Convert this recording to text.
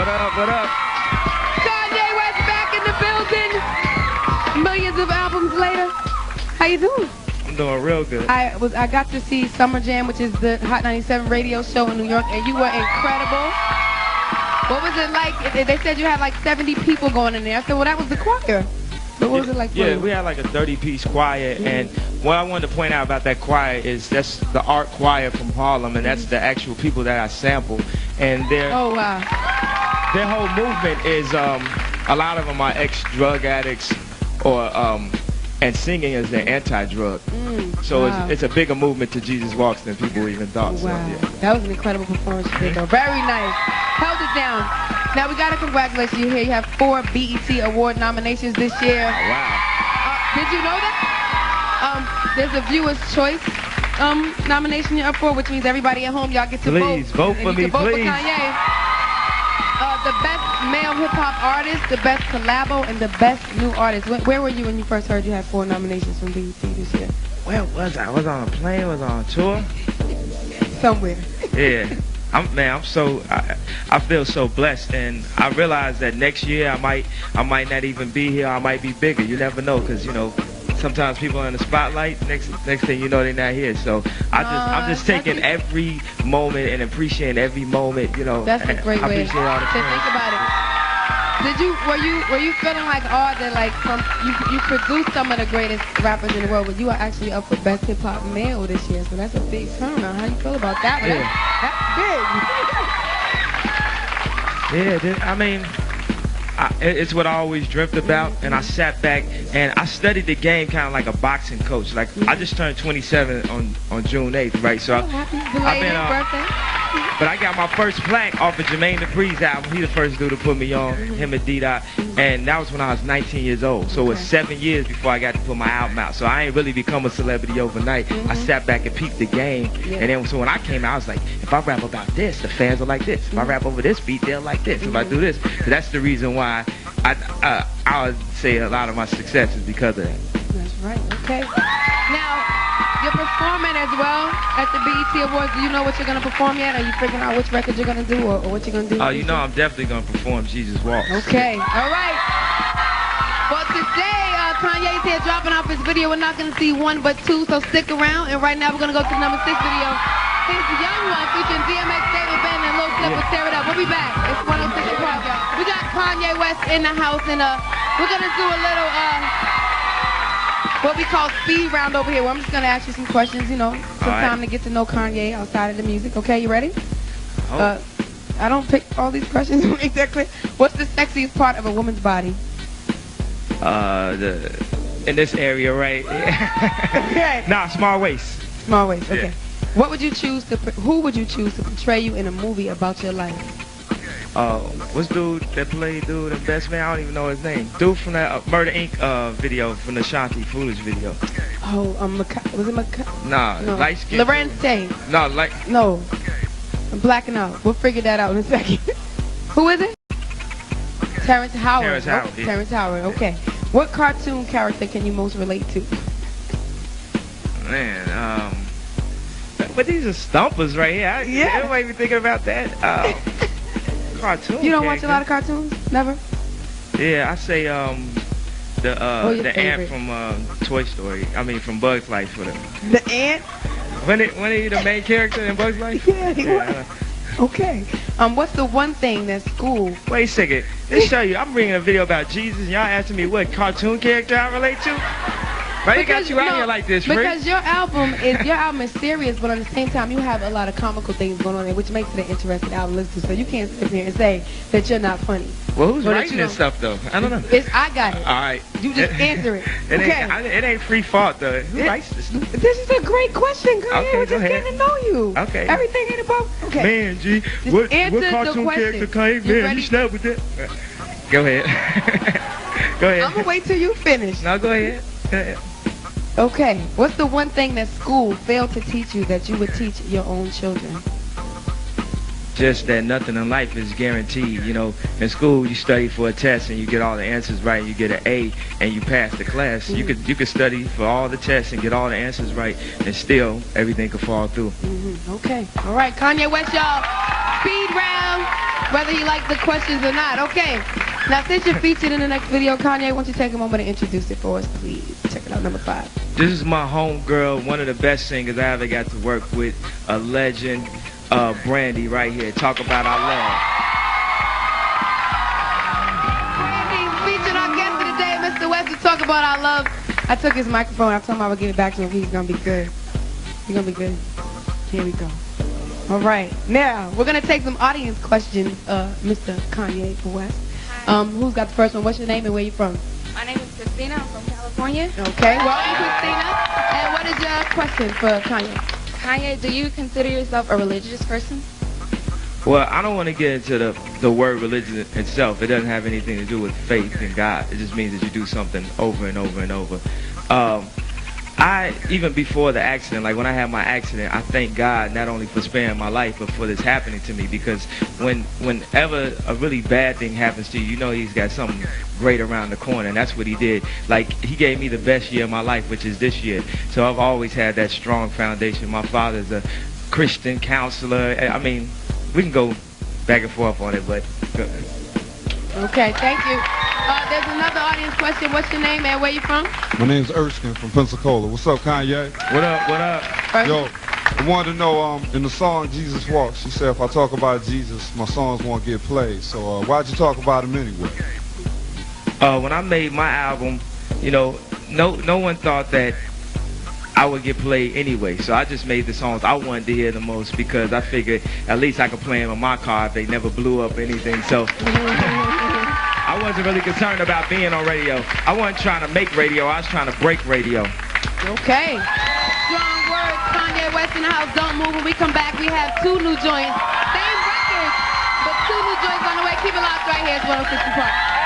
What up, what up? Kanye West back in the building. Millions of albums later. How you doing? I'm doing real good. I got to see Summer Jam, which is the Hot 97 radio show in New York, and you were incredible. What was it like? They said you had like 70 people going in there. I said, well, that was the choir. But what was it like for you? Yeah, we had like a 30-piece choir, and what I wanted to point out about that choir is that's the art choir from Harlem, and that's the actual people that I sampled. And their whole movement is a lot of them are ex-drug addicts, or and singing is their anti-drug. So it's a bigger movement to Jesus Walks than people even thought. Wow, so, yeah. That was an incredible performance you did, though. Very nice. Held it down. Now we gotta congratulate you here. You have 4 BET Award nominations this year. Oh, wow. Did you know that? There's a Viewer's Choice nomination you're up for, which means everybody at home, y'all get to vote. Please, vote for me, you can vote please. for Kanye. The best male hip-hop artist, the best collabo, and the best new artist. Where were you when you first heard you had 4 nominations from BET this year? Where was I? Was I on a plane? Was I on tour? Somewhere. Yeah. I feel so blessed, and I realize that next year I might not even be here. I might be bigger. You never know, because sometimes people are in the spotlight. Next thing you know, they're not here. So I'm just taking every moment and appreciating every moment. That's a great way to think about it. Were you feeling like that like you produced some of the greatest rappers in the world, but you are actually up for best hip hop male this year, so that's a big turnaround. How you feel about that? Yeah, I mean, it's what I always dreamt about, and I sat back and I studied the game kind of like a boxing coach. Like I just turned 27 on June 8th, right? So happy belated birthday. But I got my first plaque off of Jermaine Dupri's album. He the first dude to put me on, him and D-Dot. And that was when I was 19 years old. So it was 7 years before I got to put my album out. So I ain't really become a celebrity overnight. I sat back and peeped the game. And then so when I came out, I was like, if I rap about this, the fans will like this. If I rap over this beat, they'll like this. If I do this. So that's the reason why I would say a lot of my success is because of that. That's right. Okay. Now, you're performing as well at the BET Awards. Do you know what you're going to perform yet? Are you figuring out which record you're going to do or what you're going to do? Oh, I'm definitely going to perform Jesus Walks. Okay. All right. Well, today, Kanye's here dropping off his video. We're not going to see 1 but 2, so stick around. And right now, we're going to go to the number 6 video. His young one featuring DMX, David Ben, and Lil Flip with Tear It Up. We'll be back. It's 106 Park, y'all. We got Kanye West in the house, and we're going to do a little... what we call speed round over here, where I'm just going to ask you some questions, some time to get to know Kanye outside of the music. Okay, you ready? Oh. I don't pick all these questions to make that clear. What's the sexiest part of a woman's body? In this area, right? Okay. Nah, small waist. Small waist, okay. Yeah. Who would you choose to portray you in a movie about your life? What's dude that played dude in Best Man? I don't even know his name. Dude from that Murder Inc. Video, from the Shanti Foolish video. Oh, was it Makai? Nah, no. light skin. Lorente. No, No. I'm blacking out. We'll figure that out in a second. Who is it? Terrence Howard. Terrence Howard. Yeah. Terrence Howard, okay. What cartoon character can you most relate to? Man, but these are stumpers right here. Everybody be thinking about that. Cartoon. You don't watch a lot of cartoons? Never? Yeah, I say the ant from Toy Story. I mean from Bug's Life for them. The ant? When he the main character in Bug's Life? Yeah, he was. Okay. What's the one thing that school... Wait a second. Let's show you. I'm bringing a video about Jesus, and y'all asking me what cartoon character I relate to? Why they got you out here like this, Rick? Because your album is serious, but at the same time you have a lot of comical things going on there, which makes it an interesting album to listen to. So you can't sit here and say that you're not funny. Well, who's writing this stuff though? I don't know. I got it. All right. You just answer it. It ain't free fault though. Who writes this stuff? This is a great question, Kanye. Okay, We're just getting to know you. Okay. Everything ain't about. Okay. Man, G, what cartoon character Kanye? Man, you snap with that. Go ahead. Go ahead. I'm gonna wait till you finish. No, go ahead. Go ahead. Okay. What's the one thing that school failed to teach you that you would teach your own children? Just that nothing in life is guaranteed. In school you study for a test and you get all the answers right, and you get an A and you pass the class. You could study for all the tests and get all the answers right, and still everything could fall through. Okay. All right, Kanye West, y'all. Speed round. whether he liked the questions or not. Okay. Now, since you're featured in the next video, Kanye, why don't you take a moment to introduce it for us, please? Check it out, number 5. This is my homegirl, one of the best singers I ever got to work with, a legend, Brandy, right here. Talk about our love. Brandy, featured our guest of the day, Mr. West, to talk about our love. I took his microphone. I told him I would give it back to him. He's going to be good. He's going to be good. Here we go. All right. Now, we're going to take some audience questions, Mr. Kanye West. Who's got the first one? What's your name and where you from? My name is Christina. I'm from California. Okay, welcome, Christina. And what is your question for Kanye? Kanye, do you consider yourself a religious person? Well, I don't want to get into the word religion itself. It doesn't have anything to do with faith in God. It just means that you do something over and over and over. Even before the accident, like when I had my accident, I thank God not only for sparing my life, but for this happening to me. Because whenever a really bad thing happens to you, you know he's got something great around the corner, and that's what he did. Like, he gave me the best year of my life, which is this year. So I've always had that strong foundation. My father's a Christian counselor. I mean, we can go back and forth on it, but... Okay, thank you. There's another audience question. What's your name and where you from? My name's Erskine from Pensacola. What's up, Kanye? What up, what up? Yo, I wanted to know, in the song Jesus Walks, she said if I talk about Jesus, my songs won't get played. So why'd you talk about him anyway? When I made my album, you know, no one thought that I would get played anyway. So I just made the songs I wanted to hear the most because I figured at least I could play them on my car if they never blew up or anything. So I wasn't really concerned about being on radio. I wasn't trying to make radio. I was trying to break radio. Okay. Strong words. Kanye West in the house. Don't move. When we come back, we have 2 new joints. Same records, but 2 new joints on the way. Keep it locked right here. It's 106 Park.